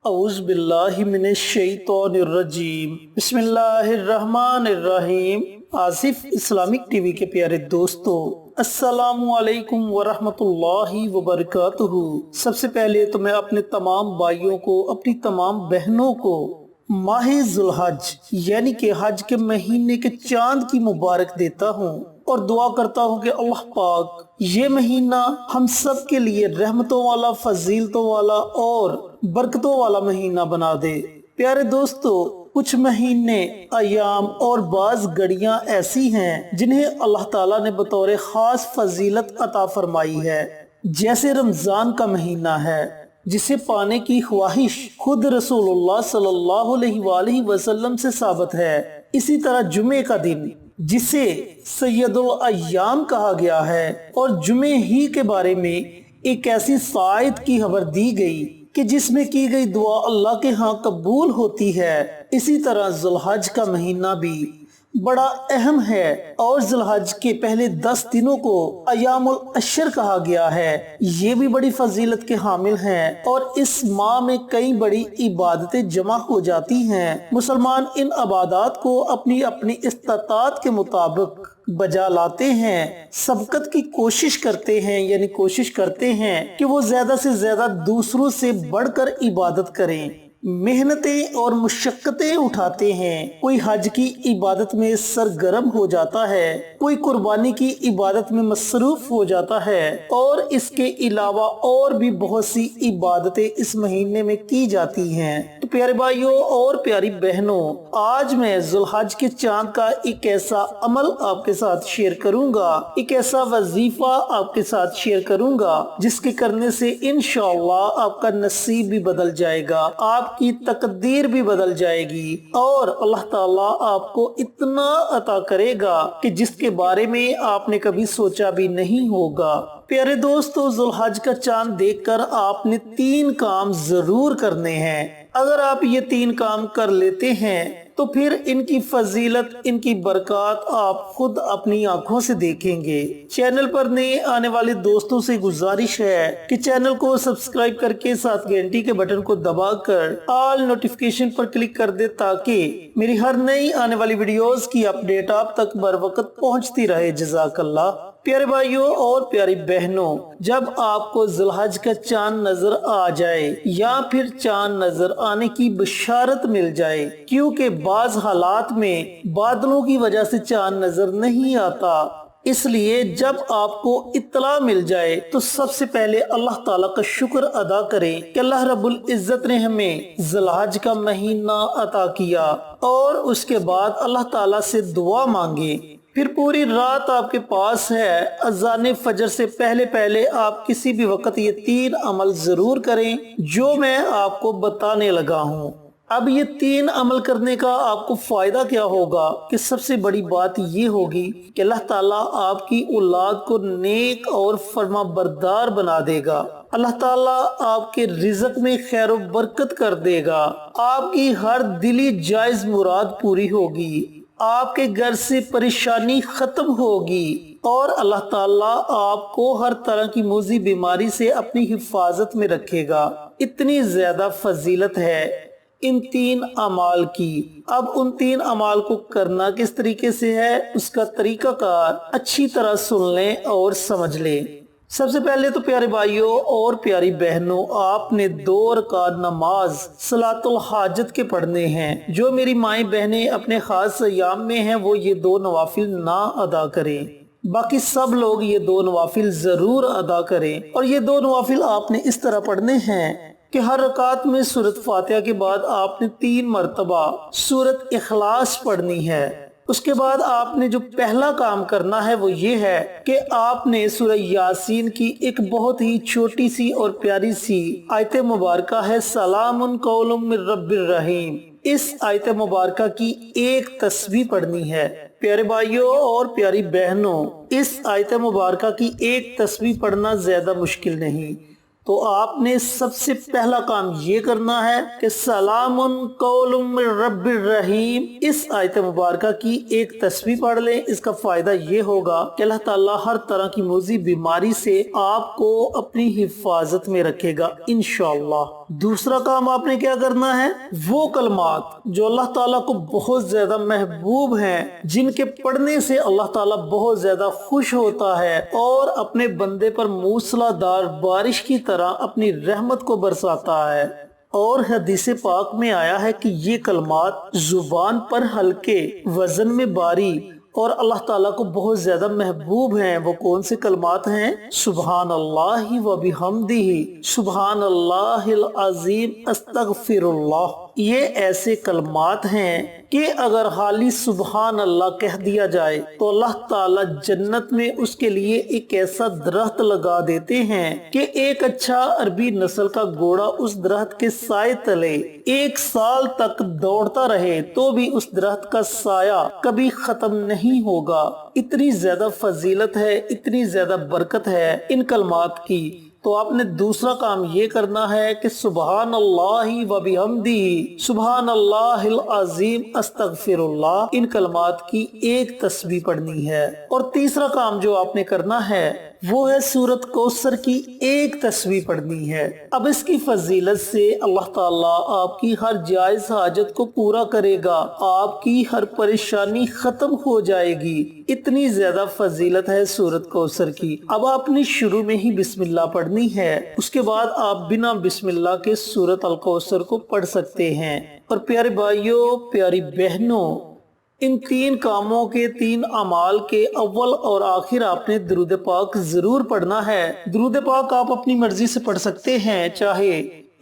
اعوذ باللہ من الشیطان الرجیم بسم اللہ الرحمن الرحیم۔ آصف اسلامک ٹی وی کے پیارے دوستو، السلام علیکم ورحمۃ اللہ وبرکاتہ۔ سب سے پہلے تو میں اپنے تمام بھائیوں کو، اپنی تمام بہنوں کو ماہ ذوالحج یعنی کہ حج کے مہینے کے چاند کی مبارک دیتا ہوں اور دعا کرتا ہوں کہ اللہ پاک یہ مہینہ ہم سب کے لیے رحمتوں والا، فضیلتوں والا اور برکتوں والا مہینہ بنا دے۔ پیارے دوستو، کچھ مہینے، ایام اور بعض گھڑیاں ایسی ہیں جنہیں اللہ تعالیٰ نے بطور خاص فضیلت عطا فرمائی ہے، جیسے رمضان کا مہینہ ہے جسے پانے کی خواہش خود رسول اللہ صلی اللہ علیہ وآلہ وسلم سے ثابت ہے۔ اسی طرح جمعے کا دن جسے سید الایام کہا گیا ہے، اور جمعے ہی کے بارے میں ایک ایسی ساعت کی خبر دی گئی کہ جس میں کی گئی دعا اللہ کے ہاں قبول ہوتی ہے۔ اسی طرح ذوالحج کا مہینہ بھی بڑا اہم ہے، اور ذوالحج کے پہلے 10 دنوں کو ایام العشر کہا گیا ہے۔ یہ بھی بڑی فضیلت کے حامل ہیں، اور اس ماہ میں کئی بڑی عبادتیں جمع ہو جاتی ہیں۔ مسلمان ان عبادات کو اپنی اپنی استطاعت کے مطابق بجا لاتے ہیں، سبقت کی کوشش کرتے ہیں، یعنی کوشش کرتے ہیں کہ وہ زیادہ سے زیادہ دوسروں سے بڑھ کر عبادت کریں، محنتیں اور مشقتیں اٹھاتے ہیں۔ کوئی حج کی عبادت میں سرگرم ہو جاتا ہے، کوئی قربانی کی عبادت میں مصروف ہو جاتا ہے، اور اس کے علاوہ اور بھی بہت سی عبادتیں اس مہینے میں کی جاتی ہیں۔ تو پیارے بھائیوں اور پیاری بہنوں، آج میں ذوالحج کے چاند کا ایک ایسا عمل آپ کے ساتھ شیئر کروں گا، ایک ایسا وظیفہ آپ کے ساتھ شیئر کروں گا جس کے کرنے سے انشاءاللہ آپ کا نصیب بھی بدل جائے گا، آپ کی تقدیر بھی بدل جائے گی، اور اللہ تعالیٰ آپ کو اتنا عطا کرے گا کہ جس کے بارے میں آپ نے کبھی سوچا بھی نہیں ہوگا۔ پیارے دوستو، ذوالحج کا چاند دیکھ کر آپ نے 3 کام ضرور کرنے ہیں۔ اگر آپ یہ 3 کام کر لیتے ہیں تو پھر ان کی فضیلت، ان کی برکات آپ خود اپنی آنکھوں سے دیکھیں گے۔ چینل پر نئے آنے والے دوستوں سے گزارش ہے کہ چینل کو سبسکرائب کر کے ساتھ گھنٹی کے بٹن کو دبا کر آل نوٹیفیکیشن پر کلک کر دے تاکہ میری ہر نئی آنے والی ویڈیوز کی اپڈیٹ آپ تک بر وقت پہنچتی رہے۔ جزاک اللہ۔ پیارے بھائیوں اور پیاری بہنوں، جب آپ کو ذوالحج کا چاند نظر آ جائے یا پھر چاند نظر آنے کی بشارت مل جائے، کیونکہ بعض حالات میں بادلوں کی وجہ سے چاند نظر نہیں آتا، اس لیے جب آپ کو اطلاع مل جائے تو سب سے پہلے اللہ تعالیٰ کا شکر ادا کریں کہ اللہ رب العزت نے ہمیں ذوالحج کا مہینہ عطا کیا، اور اس کے بعد اللہ تعالیٰ سے دعا مانگے۔ پھر پوری رات آپ کے پاس ہے، اذان فجر سے پہلے پہلے آپ کسی بھی وقت یہ 3 عمل ضرور کریں جو میں آپ کو بتانے لگا ہوں۔ اب یہ 3 عمل کرنے کا آپ کو فائدہ کیا ہوگا کہ سب سے بڑی بات یہ ہوگی کہ اللہ تعالیٰ آپ کی اولاد کو نیک اور فرما بردار بنا دے گا، اللہ تعالیٰ آپ کے رزق میں خیر و برکت کر دے گا، آپ کی ہر دلی جائز مراد پوری ہوگی، آپ کے گھر سے پریشانی ختم ہوگی، اور اللہ تعالیٰ آپ کو ہر طرح کی موذی بیماری سے اپنی حفاظت میں رکھے گا۔ اتنی زیادہ فضیلت ہے ان 3 اعمال کی۔ اب ان 3 اعمال کو کرنا کس طریقے سے ہے، اس کا طریقہ کار اچھی طرح سن لیں اور سمجھ لیں۔ سب سے پہلے تو پیارے بھائیوں اور پیاری بہنوں، آپ نے 2 رکعت نماز صلاۃ الحاجت کے پڑھنے ہیں۔ جو میری مائیں بہنیں اپنے خاص ایام میں ہیں وہ یہ 2 نوافل نہ ادا کریں، باقی سب لوگ یہ 2 نوافل ضرور ادا کریں۔ اور یہ 2 نوافل آپ نے اس طرح پڑھنے ہیں کہ ہر رکعت میں سورۃ فاتحہ کے بعد آپ نے 3 مرتبہ سورۃ اخلاص پڑھنی ہے۔ اس کے بعد آپ نے جو پہلا کام کرنا ہے وہ یہ ہے کہ آپ نے سورہ یاسین کی ایک بہت ہی چھوٹی سی اور پیاری سی آیت مبارکہ ہے، سلام قول من رب الرحیم، اس آیت مبارکہ کی ایک تسبیح پڑھنی ہے۔ پیارے بھائیوں اور پیاری بہنوں، اس آیت مبارکہ کی ایک تسبیح پڑھنا زیادہ مشکل نہیں، تو آپ نے سب سے پہلا کام یہ کرنا ہے کہ سلام قول من رب الرحیم اس آیت مبارکہ کی ایک تسبیح پڑھ لیں۔ اس کا فائدہ یہ ہوگا کہ اللہ تعالیٰ ہر طرح کی موذی بیماری سے آپ کو اپنی حفاظت میں رکھے گا انشاءاللہ۔ دوسرا کام آپ نے کیا کرنا ہے، وہ کلمات جو اللہ تعالیٰ کو بہت زیادہ محبوب ہیں، جن کے پڑھنے سے اللہ تعالیٰ بہت زیادہ خوش ہوتا ہے اور اپنے بندے پر موسلادھار بارش کی طرح اپنی رحمت کو برساتا ہے۔ اور حدیث پاک میں آیا ہے کہ یہ کلمات زبان پر ہلکے، وزن میں بھاری اور اللہ تعالیٰ کو بہت زیادہ محبوب ہیں۔ وہ کون سے کلمات ہیں؟ سبحان اللہ و بحمدہ، سبحان اللہ العظیم، استغفر اللہ۔ یہ ایسے کلمات ہیں کہ اگر خالی سبحان اللہ کہہ دیا جائے تو اللہ تعالیٰ جنت میں اس کے لیے ایک ایسا درخت لگا دیتے ہیں کہ ایک اچھا عربی نسل کا گھوڑا اس درخت کے سائے تلے 1 سال تک دوڑتا رہے تو بھی اس درخت کا سایہ کبھی ختم نہیں ہوگا۔ اتنی زیادہ فضیلت ہے، اتنی زیادہ برکت ہے ان کلمات کی۔ تو آپ نے دوسرا کام یہ کرنا ہے کہ سبحان اللہ و بحمدہ، سبحان اللہ العظیم، استغفر اللہ، ان کلمات کی ایک تسبیح پڑھنی ہے۔ اور تیسرا کام جو آپ نے کرنا ہے وہ ہے سورۃ کوثر کی ایک تسبیح پڑھنی ہے۔ اب اس کی فضیلت سے اللہ تعالیٰ آپ کی ہر جائز حاجت کو پورا کرے گا، آپ کی ہر پریشانی ختم ہو جائے گی۔ اتنی زیادہ فضیلت ہے سورۃ کوثر کی۔ اب آپ نے شروع میں ہی بسم اللہ پڑھنی ہے، اس کے بعد آپ بنا بسم اللہ کے سورۃ الکوثر کو پڑھ سکتے ہیں۔ اور پیارے بھائیوں، پیاری بہنوں، ان 3 کاموں کے 3 اعمال کے اول اور آخر آپ نے درود پاک ضرور پڑھنا ہے۔ درود پاک آپ اپنی مرضی سے پڑھ سکتے ہیں، چاہے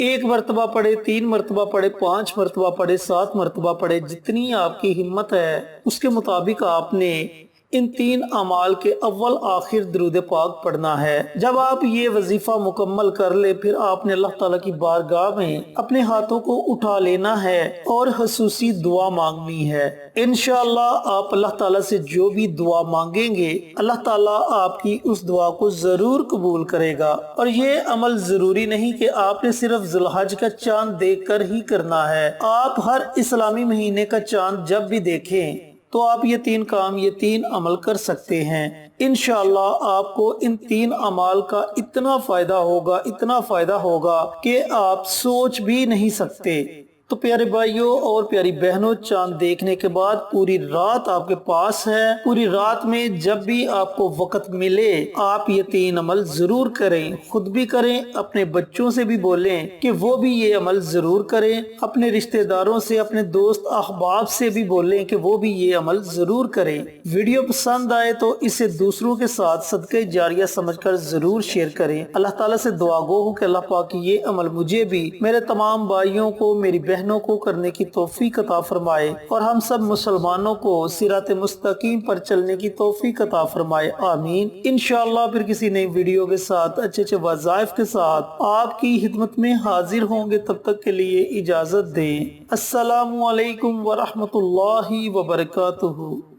1 مرتبہ پڑھے، 3 مرتبہ پڑھے، 5 مرتبہ پڑھے، 7 مرتبہ پڑھے، جتنی آپ کی ہمت ہے اس کے مطابق آپ نے ان 3 اعمال کے اول آخر درود پاک پڑھنا ہے۔ جب آپ یہ وظیفہ مکمل کر لے پھر آپ نے اللہ تعالیٰ کی بارگاہ میں اپنے ہاتھوں کو اٹھا لینا ہے اور خصوصی دعا مانگنی ہے۔ انشاءاللہ آپ اللہ تعالیٰ سے جو بھی دعا مانگیں گے اللہ تعالیٰ آپ کی اس دعا کو ضرور قبول کرے گا۔ اور یہ عمل ضروری نہیں کہ آپ نے صرف ذی الحج کا چاند دیکھ کر ہی کرنا ہے، آپ ہر اسلامی مہینے کا چاند جب بھی دیکھیں تو آپ یہ 3 کام، یہ 3 عمل کر سکتے ہیں۔ انشاءاللہ آپ کو ان 3 اعمال کا اتنا فائدہ ہوگا، اتنا فائدہ ہوگا کہ آپ سوچ بھی نہیں سکتے۔ تو پیارے بھائیوں اور پیاری بہنوں، چاند دیکھنے کے بعد پوری رات آپ کے پاس ہے، پوری رات میں جب بھی آپ کو وقت ملے آپ یہ 3 عمل ضرور کریں، خود بھی کریں، اپنے بچوں سے بھی بولیں کہ وہ بھی یہ عمل ضرور کریں، اپنے رشتہ داروں سے، اپنے دوست احباب سے بھی بولیں کہ وہ بھی یہ عمل ضرور کریں۔ ویڈیو پسند آئے تو اسے دوسروں کے ساتھ صدقہ جاریہ سمجھ کر ضرور شیئر کریں۔ اللہ تعالیٰ سے دعا گو ہوں کہ اللہ پاک یہ عمل مجھے بھی، میرے تمام بھائیوں کو، میری بہنوں کو کرنے کی توفیق عطا فرمائے اور ہم سب مسلمانوں کو صراط مستقیم پر چلنے کی توفیق عطا فرمائے، آمین۔ انشاءاللہ پھر کسی نئی ویڈیو کے ساتھ، اچھے وظائف کے ساتھ آپ کی خدمت میں حاضر ہوں گے۔ تب تک کے لیے اجازت دیں۔ السلام علیکم ورحمۃ اللہ وبرکاتہ۔